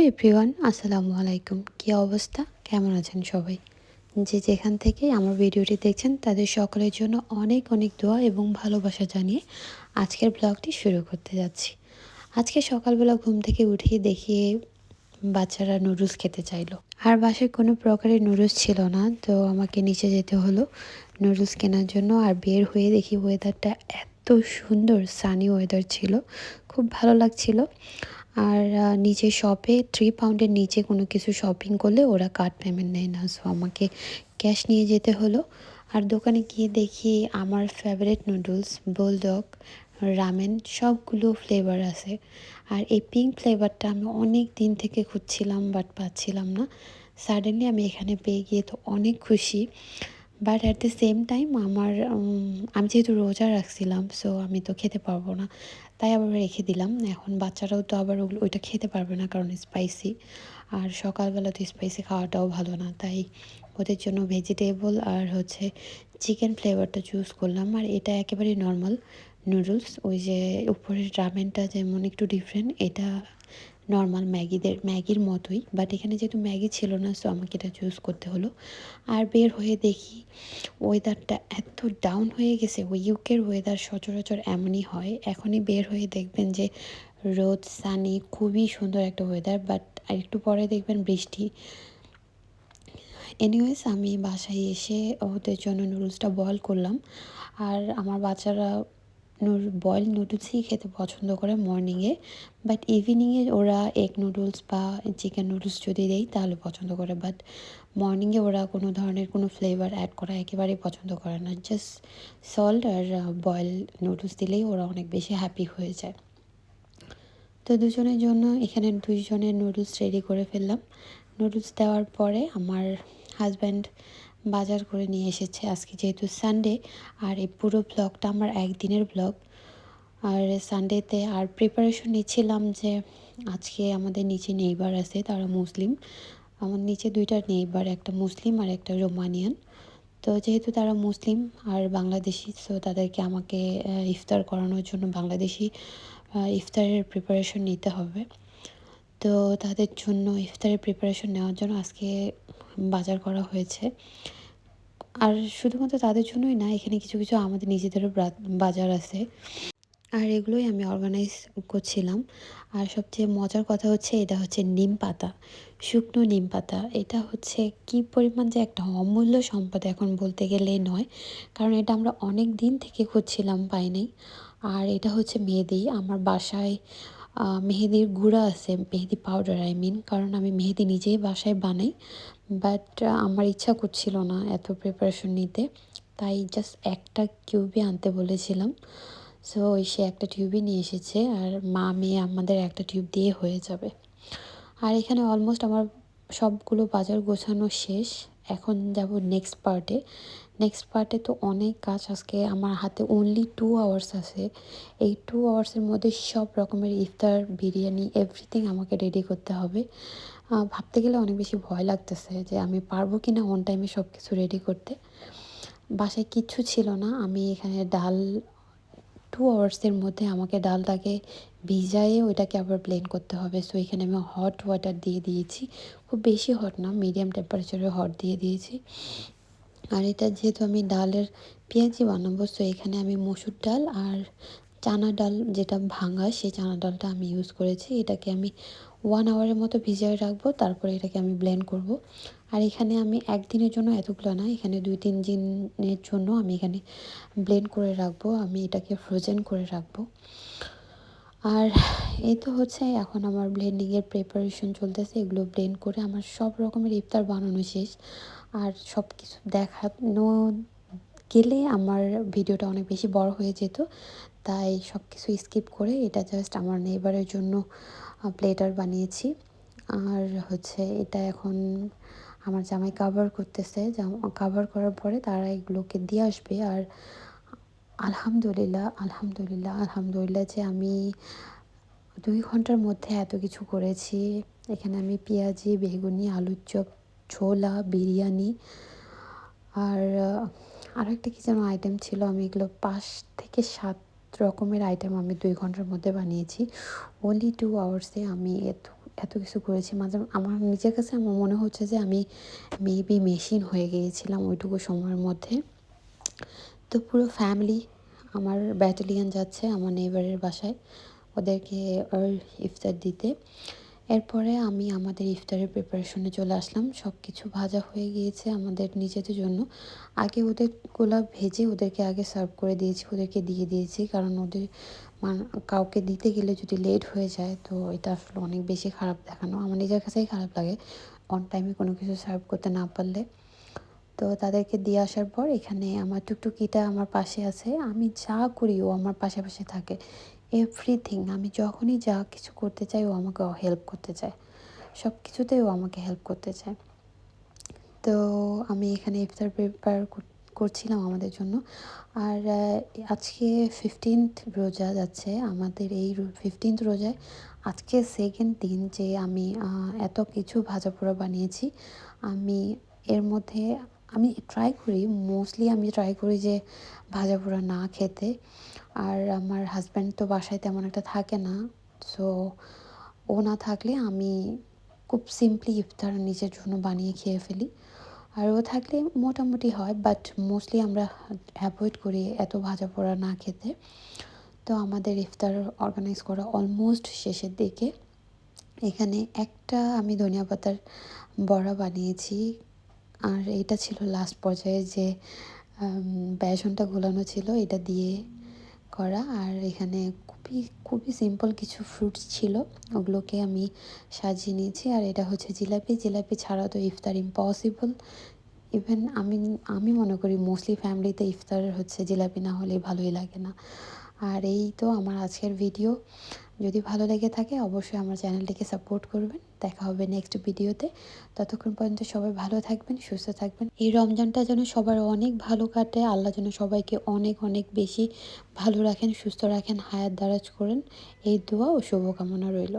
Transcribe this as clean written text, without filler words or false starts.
Everyone, আসসালামু আলাইকুম। কী অবস্থা? কেমন আছেন সবাই? যে যেখান থেকে আমার ভিডিওটি দেখছেন তাদের সকলের জন্য অনেক অনেক দোয়া এবং ভালোবাসা জানিয়ে আজকের ব্লগটি শুরু করতে যাচ্ছি। আজকে সকালবেলা ঘুম থেকে উঠেই দেখি বাচ্চারা নুডলস খেতে চাইলো। আর বাসায় কোনো প্রকারের নুডলস ছিল না, তো আমাকে নিচে যেতে হলো নুডলস কেনার জন্য। আর বের হয়ে দেখি ওয়েদারটা এত সুন্দর, সানি ওয়েদার ছিল, খুব ভালো লাগছিল। আর নিচে শপে 3 পাউন্ডের নিচে কোনো কিছু শপিং করলে ওরা কার্ড পেমেন্ট নেয় না, সো আমাকে ক্যাশ নিয়ে যেতে হলো। আর দোকানে গিয়ে দেখি আমার ফেভারিট নুডলস বুলডগ, রামেন সবগুলো ফ্লেভার আছে। আর এই পিঙ্ক ফ্লেভারটা আমি অনেক দিন থেকে খুঁজছিলাম বাট পাচ্ছিলাম না। সাডেনলি আমি এখানে পেয়ে গিয়ে তো অনেক খুশি। But at the same time আমি যেহেতু রোজা রাখছিলাম, সো আমি তো খেতে পারবো না, তাই আবার রেখে দিলাম। এখন বাচ্চারাও তো আবার ওইটা খেতে পারবে না কারণ স্পাইসি, আর সকালবেলা তো স্পাইসি খাওয়াটাও ভালো না, তাই ওদের জন্য ভেজিটেবল আর চিকেন ফ্লেভারটা চুজ করলাম। আর এটা একেবারেই নর্মাল নুডলস, ওই যে উপরের রামেনটা যেমন একটু ডিফারেন্ট, এটা নর্মাল ম্যাগির মতোই, বাট এখানে যেহেতু ম্যাগি ছিল না, সো আমাকে এটা চুজ করতে হলো। আর বের হয়ে দেখি ওয়েদারটা এত ডাউন হয়ে গেছে। ওই ইউকের ওয়েদার সচরাচর এমনই হয়, এখনই বের হয়ে দেখবেন যে রোদ, সানি, খুবই সুন্দর একটা ওয়েদার, বাট আর একটু পরে দেখবেন বৃষ্টি। এনিওয়েজ, আমি বাসায় এসে ওদের জন্য নুডলসটা বয়েল করলাম। আর আমার বাচ্চারা বয়েল নুডলসই খেতে পছন্দ করে মর্নিংয়ে, বাট ইভিনিংয়ে ওরা এগ নুডলস বা চিকেন নুডলস যদি দেই তাহলে পছন্দ করে। বাট মর্নিংয়ে ওরা কোনো ধরনের কোনো ফ্লেভার অ্যাড করা একেবারেই পছন্দ করে না, জাস্ট সল্ট আর বয়েল নুডলস দিলেই ওরা অনেক বেশি হ্যাপি হয়ে যায়। তো দুজনের জন্য এখানে 2 জনের নুডলস রেডি করে ফেললাম। নুডলস দেওয়ার পরে আমার হাজব্যান্ড বাজার করে নিয়ে এসেছে আজকে যেহেতু সানডে। আর এই পুরো ব্লগটা আমার একদিনের ব্লগ। আর সানডেতে আর প্রিপারেশন নিচ্ছিলাম যে আজকে আমাদের নিচে নেইবার আছে, তারা মুসলিম। আমার নিচে 2টা নেইবার, একটা মুসলিম আর একটা রোমানিয়ান। তো যেহেতু তারা মুসলিম আর বাংলাদেশি, সো তাদেরকে আমাকে ইফতার করানোর জন্য বাংলাদেশি ইফতারের প্রিপারেশন নিতে হবে। তো তাদের জন্য ইফতারের প্রিপারেশন নেওয়ার জন্য আজকে বাজার করা হয়েছে। আর শুধুমাত্র তাদের জন্যই না, এখানে কিছু কিছু আমাদের নিজেদেরও বাজার আছে, আর এগুলোই আমি অর্গানাইজ করছিলাম। আর সবচেয়ে মজার কথা হচ্ছে এটা হচ্ছে নিম পাতা, শুকনো নিম পাতা। এটা হচ্ছে কি পরিমাণ যে একটা অমূল্য সম্পদ এখন বলতে গেলে নয়, কারণ এটা আমরা অনেক দিন থেকে খুঁজছিলাম, পাই নাই। আর এটা হচ্ছে মেহেদি। আমার বাসায় মেহেদির গুঁড়া আছে, মেহেদি পাউডার কারণ আমি মেহেদি নিজেই বাসায় বানাই। বাট আমার ইচ্ছা করছিল না এত প্রিপারেশন নিতে, তাই জাস্ট একটা কিউবই আনতে বলেছিলাম। সো সে একটা টিউবই নিয়ে এসেছে, আর মা মেয়ে আমাদের একটা টিউব দিয়ে হয়ে যাবে। আর এখানে অলমোস্ট আমার সবগুলো বাজার গোছানো শেষ। এখন যাব নেক্সট পার্টে। নেক্সট পার্টে তো অনেক কাজ, আজকে আমার হাতে অনলি 2 আওয়ার্স আছে। এই 2 আওয়ার্সের মধ্যে সব রকমের ইফতার, বিরিয়ানি, এভরিথিং আমাকে রেডি করতে হবে। ভাবতে গেলে অনেক বেশি ভয় লাগতেছে যে আমি পারবো কি না অন টাইমে সব কিছু রেডি করতে। বাসায় কিচ্ছু ছিল না, আমি এখানে ডাল 2 আওয়ার্সের মধ্যে আমাকে ডালটাকে ভিজায়ে ওইটাকে আবার ব্লেন্ড করতে হবে। সো এখানে আমি হট ওয়াটার দিয়ে দিয়েছি, খুব বেশি হট না, মিডিয়াম টেম্পারেচারে হট দিয়ে দিয়েছি। আর এটা যেহেতু আমি ডালের পেঁয়াজি বানাবো, সো এখানে আমি মসুর ডাল আর চানা ডাল যেটা ভাঙা, সেই চানা ডালটা আমি ইউজ করেছি। এটাকে আমি 1 আওয়ারের মতো ভিজিয়ে রাখবো, তারপরে এটাকে আমি ব্লেন্ড করব। আর এখানে আমি একদিনের জন্য এতগুলো না, এখানে 2-3 দিনের জন্য আমি এখানে ব্লেন্ড করে রাখবো, আমি এটাকে ফ্রোজেন করে রাখবো। আর এই তো হচ্ছে এখন আমার ব্লেন্ডিংয়ের প্রিপারেশন চলতেছে। এগুলো ব্লেন্ড করে আমার সব রকমের ইফতার বানানো শেষ। আর সব কিছু দেখানো গেলে আমার ভিডিওটা অনেক বেশি বড় হয়ে যেত, তাই সব কিছু স্কিপ করে এটা জাস্ট আমার নেইবারের জন্য প্লেটার বানিয়েছি। আর এটা এখন আমার জামাই কাভার করতেছে, কাভার করার পরে তারা এগুলোকে দিয়ে আসবে। আর আলহামদুলিল্লাহ আলহামদুলিল্লাহ আলহামদুলিল্লাহ যে আমি 2 ঘন্টার মধ্যে এত কিছু করেছি। এখানে আমি পেঁয়াজি, বেগুনি, আলুর চপ, ছোলা, বিরিয়ানি আর আরও একটা কী যেন আইটেম ছিল, আমি এগুলো 5 থেকে 7 রকমের আইটেম আমি 2 ঘন্টার মধ্যে বানিয়েছি। অনলি 2 আওয়ার্সে আমি এত কিছু করেছি। মাঝে আমার নিজের কাছে আমার মনে হচ্ছে যে আমি মেবি মেশিন হয়ে গিয়েছিলাম ওইটুকু সময়ের মধ্যে। তো পুরো ফ্যামিলি আমার ব্যাটালিয়ন যাচ্ছে আমার নেইবারের বাসায় ওদেরকে ইফতার দিতে। এরপরে আমি আমাদের ইফতারের প্রিপারেশনে চলে আসলাম। সব কিছু ভাজা হয়ে গিয়েছে আমাদের নিজেদের জন্য। আগে ওদেরগুলা ভেজে ওদেরকে আগে সার্ভ করে দিয়েছি, ওদেরকে দিয়ে দিয়েছি। কারণ ওদের মান কাউকে দিতে গেলে যদি লেট হয়ে যায় তো এটা আসলে অনেক বেশি খারাপ দেখানো। আমার নিজের কাছেই খারাপ লাগে অন টাইমে কোনো কিছু সার্ভ করতে না পারলে। তো তাদেরকে দিয়ে আসার পর এখানে আমার টুকটুকিটা আমার পাশে আছে। আমি যা করি ও আমার পাশে থাকে। এভরিথিং আমি যখনই যা কিছু করতে চাই ও আমাকে হেল্প করতে চায়। সব কিছুতেই ও আমাকে হেল্প করতে চায়। তো আমি এখানে ইফতার প্রিপেয়ার করছিলাম আমাদের জন্য। আর আজকে 15th রোজা যাচ্ছে আমাদের এই 15th রোজায় আজকে সেকেন্ড দিন যে আমি এত কিছু ভাজাপোড়া বানিয়েছি। আমি এর মধ্যে আমি ট্রাই করি, মোস্টলি আমি ট্রাই করি যে ভাজাপোড়া না খেতে। আর আমার হাসব্যান্ড তো বাসায় তেমন একটা থাকে না। সো ও না থাকলে আমি খুব সিম্পলি ইফতার নিজের জন্য বানিয়ে খেয়ে ফেলি। আর ও থাকলে মোটামুটি হয়, বাট মোস্টলি আমরা অ্যাভয়েড করি এত ভাজাপোড়া না খেতে। তো আমাদের ইফতার অর্গানাইজ করা অলমোস্ট শেষের দিকে। এখানে একটা আমি ধনিয়া পাতার বড়া বানিয়েছি। আর এটা ছিল লাস্ট পর্যায়ে যে বেসনটা গোলানো ছিল এটা দিয়ে করা। আর এখানে খুবই সিম্পল কিছু ফ্রুটস ছিল, ওগুলোকে আমি সাজিয়ে নিয়েছি। আর এটা হচ্ছে জিলাপি। জিলাপি ছাড়া তো ইফতার ইম্পসিবল। ইভেন আমি মনে করি মোস্টলি ফ্যামিলিতে ইফতার হচ্ছে জিলাপি না হলে ভালোই লাগে না। আর এই তো আমার আজকের ভিডিও। যদি ভালো লেগে থাকে অবশ্যই আমার চ্যানেলটিকে সাপোর্ট করবেন। দেখা হবে নেক্সট ভিডিওতে। ততক্ষণ পর্যন্ত সবাই ভালো থাকবেন, সুস্থ থাকবেন। এই রমজানটা যেন সবার অনেক ভালো কাটে। আল্লাহ যেন সবাইকে অনেক অনেক বেশি ভালো রাখেন, সুস্থ রাখেন, হায়াত দারাজ করেন। এই দোয়া ও শুভকামনা রইল।